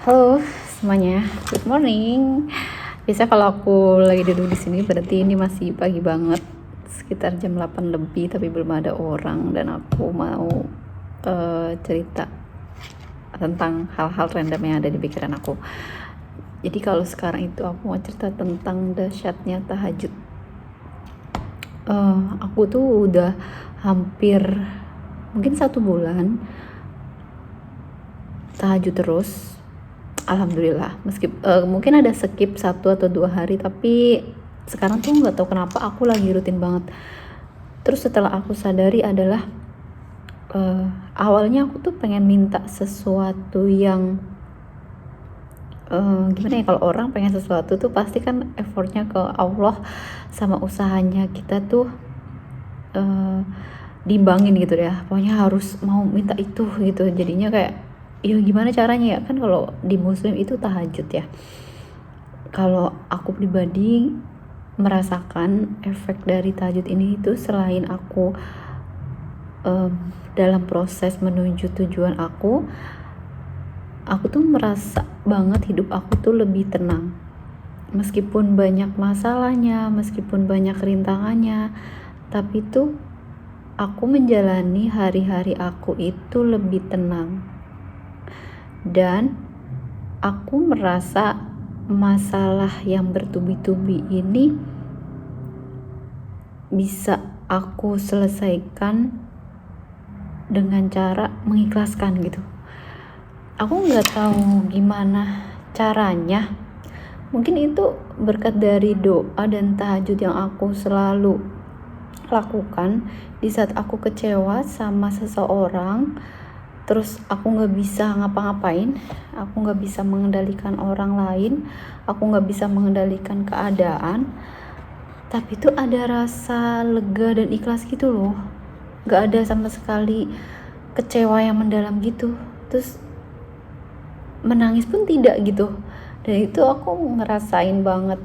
Halo semuanya, good morning. Biasa kalau aku lagi duduk di sini berarti ini masih pagi banget, sekitar jam 8 lebih, tapi belum ada orang dan aku mau cerita tentang hal-hal random yang ada di pikiran aku. Jadi kalau sekarang itu aku mau cerita tentang dahsyatnya tahajud. Aku tuh udah hampir mungkin 1 bulan tahajud terus. Alhamdulillah, mungkin ada skip 1 atau 2 hari, tapi sekarang tuh nggak tahu kenapa aku lagi rutin banget. Terus setelah aku sadari adalah awalnya aku tuh pengen minta sesuatu yang gimana ya, kalau orang pengen sesuatu tuh pasti kan effortnya ke Allah sama usahanya kita tuh diimbangin gitu ya, pokoknya harus mau minta itu gitu. Jadinya kayak ya gimana caranya ya, kan kalau di muslim itu tahajud ya. Kalau aku pribadi merasakan efek dari tahajud ini itu selain aku dalam proses menuju tujuan aku tuh merasa banget hidup aku tuh lebih tenang. Meskipun banyak masalahnya, meskipun banyak rintangannya, tapi tuh aku menjalani hari-hari aku itu lebih tenang. Dan aku merasa masalah yang bertubi-tubi ini bisa aku selesaikan dengan cara mengikhlaskan gitu. Aku nggak tahu gimana caranya. Mungkin itu berkat dari doa dan tahajud yang aku selalu lakukan di saat aku kecewa sama seseorang. Terus aku nggak bisa ngapa-ngapain, aku nggak bisa mengendalikan orang lain, aku nggak bisa mengendalikan keadaan, tapi itu ada rasa lega dan ikhlas gitu loh. Nggak ada sama sekali kecewa yang mendalam gitu, terus menangis pun tidak gitu. Dan itu aku ngerasain banget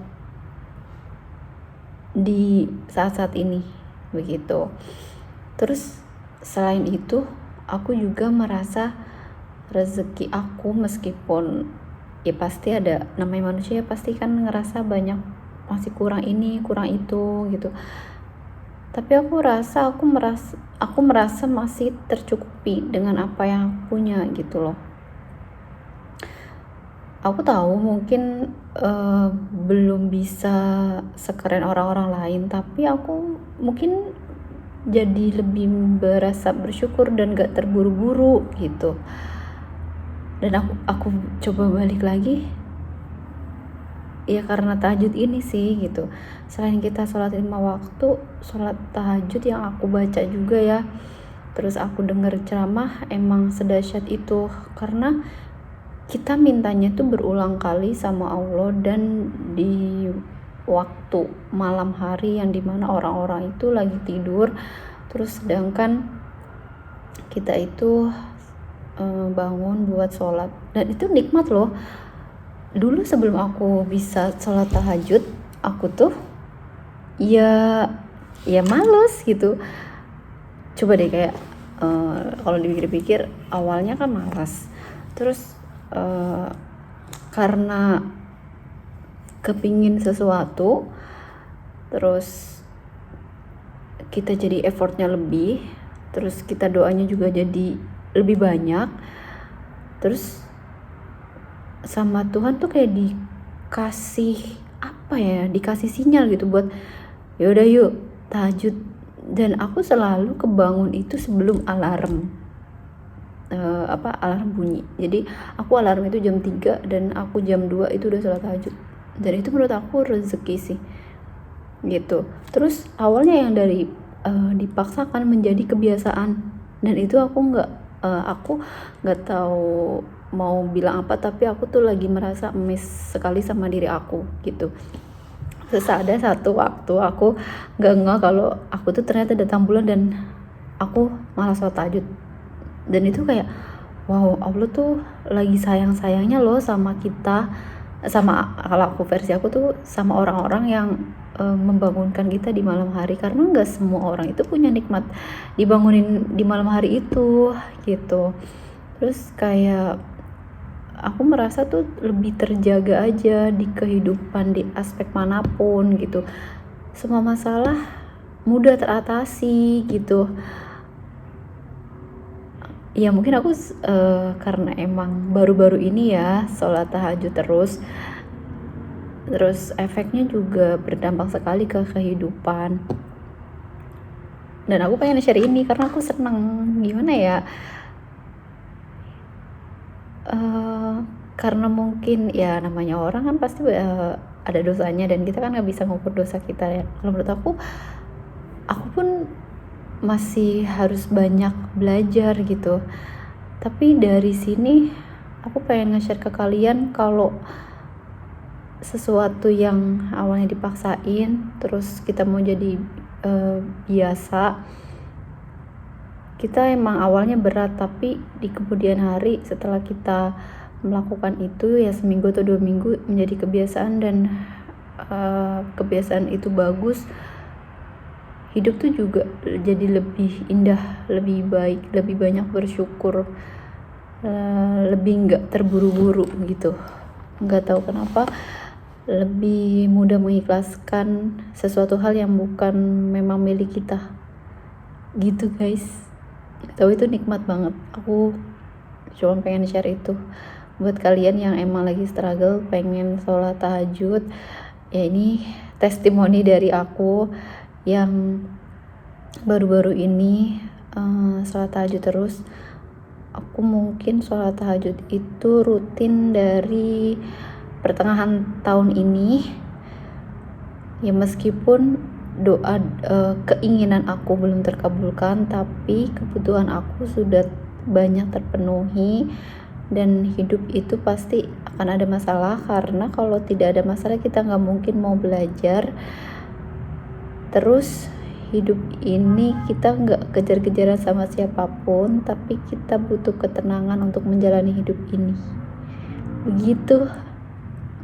di saat-saat ini begitu. Terus selain itu aku juga merasa rezeki aku, meskipun ya pasti ada, namanya manusia pasti kan ngerasa banyak masih kurang ini kurang itu gitu, tapi aku merasa masih tercukupi dengan apa yang aku punya gitu loh. Aku tahu mungkin belum bisa sekeren orang-orang lain, tapi aku mungkin jadi lebih berasa bersyukur dan gak terburu-buru gitu. Dan aku coba balik lagi ya karena tahajud ini sih gitu. Selain kita sholat 5 waktu, sholat tahajud yang aku baca juga ya, terus aku denger ceramah, emang sedahsyat itu. Karena kita mintanya tuh berulang kali sama Allah, dan di waktu malam hari yang dimana orang-orang itu lagi tidur, terus sedangkan kita itu bangun buat sholat, dan itu nikmat loh. Dulu sebelum aku bisa sholat tahajud, aku tuh ya males gitu. Coba deh kayak kalau dipikir-pikir, awalnya kan malas, terus karena kepingin sesuatu, terus kita jadi effortnya lebih, terus kita doanya juga jadi lebih banyak, terus sama Tuhan tuh kayak dikasih sinyal gitu buat yaudah yuk tahajud. Dan aku selalu kebangun itu sebelum alarm bunyi. Jadi aku alarm itu jam 3 dan aku jam 2 itu udah sholat tahajud, dan itu menurut aku rezeki sih gitu. Terus awalnya yang dari dipaksakan menjadi kebiasaan, dan itu aku nggak tahu mau bilang apa, tapi aku tuh lagi merasa miss sekali sama diri aku gitu. Terus ada satu waktu aku nggak ngeh kalau aku tuh ternyata datang bulan dan aku malah sholat tahajud. Dan itu kayak wow, Allah tuh lagi sayang-sayangnya loh sama kita, sama, kalau aku versi aku tuh, sama orang-orang yang membangunkan kita di malam hari, karena nggak semua orang itu punya nikmat dibangunin di malam hari itu gitu. Terus kayak aku merasa tuh lebih terjaga aja di kehidupan di aspek manapun gitu. Semua masalah mudah teratasi gitu. Ya mungkin aku karena emang baru-baru ini ya sholat tahajud terus efeknya juga berdampak sekali ke kehidupan. Dan aku pengen share ini karena aku seneng, gimana ya, karena mungkin ya namanya orang kan pasti ada dosanya dan kita kan nggak bisa ngukur dosa kita ya. Kalau menurut aku pun masih harus banyak belajar gitu. Tapi dari sini aku pengen nge-share ke kalian kalau sesuatu yang awalnya dipaksain terus kita mau jadi biasa, kita emang awalnya berat, tapi di kemudian hari setelah kita melakukan itu ya seminggu atau 2 minggu menjadi kebiasaan dan kebiasaan itu bagus, hidup tuh juga jadi lebih indah, lebih baik, lebih banyak bersyukur, lebih nggak terburu-buru gitu. Nggak tahu kenapa lebih mudah mengikhlaskan sesuatu hal yang bukan memang milik kita gitu guys. Tahu itu nikmat banget. Aku cuma pengen share itu buat kalian yang emang lagi struggle pengen sholat tahajud. Ya ini testimoni dari aku yang baru-baru ini sholat tahajud terus. Aku mungkin sholat tahajud itu rutin dari pertengahan tahun ini ya, meskipun doa keinginan aku belum terkabulkan, tapi kebutuhan aku sudah banyak terpenuhi. Dan hidup itu pasti akan ada masalah, karena kalau tidak ada masalah kita nggak mungkin mau belajar. Terus hidup ini kita nggak kejar-kejaran sama siapapun, tapi kita butuh ketenangan untuk menjalani hidup ini. Begitu.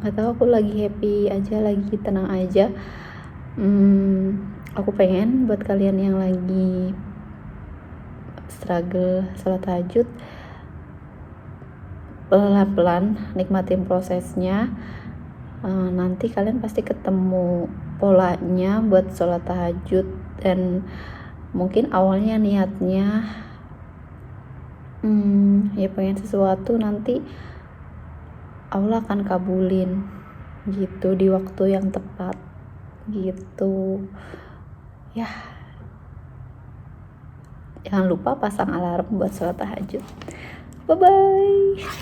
Nggak tahu, aku lagi happy aja, lagi tenang aja. Aku pengen buat kalian yang lagi struggle sholat tahajud, pelan-pelan nikmatin prosesnya. Nanti kalian pasti ketemu polanya buat sholat tahajud. Dan mungkin awalnya niatnya ya pengen sesuatu, nanti Allah akan kabulin gitu di waktu yang tepat gitu ya. Jangan lupa pasang alarm buat sholat tahajud. Bye bye.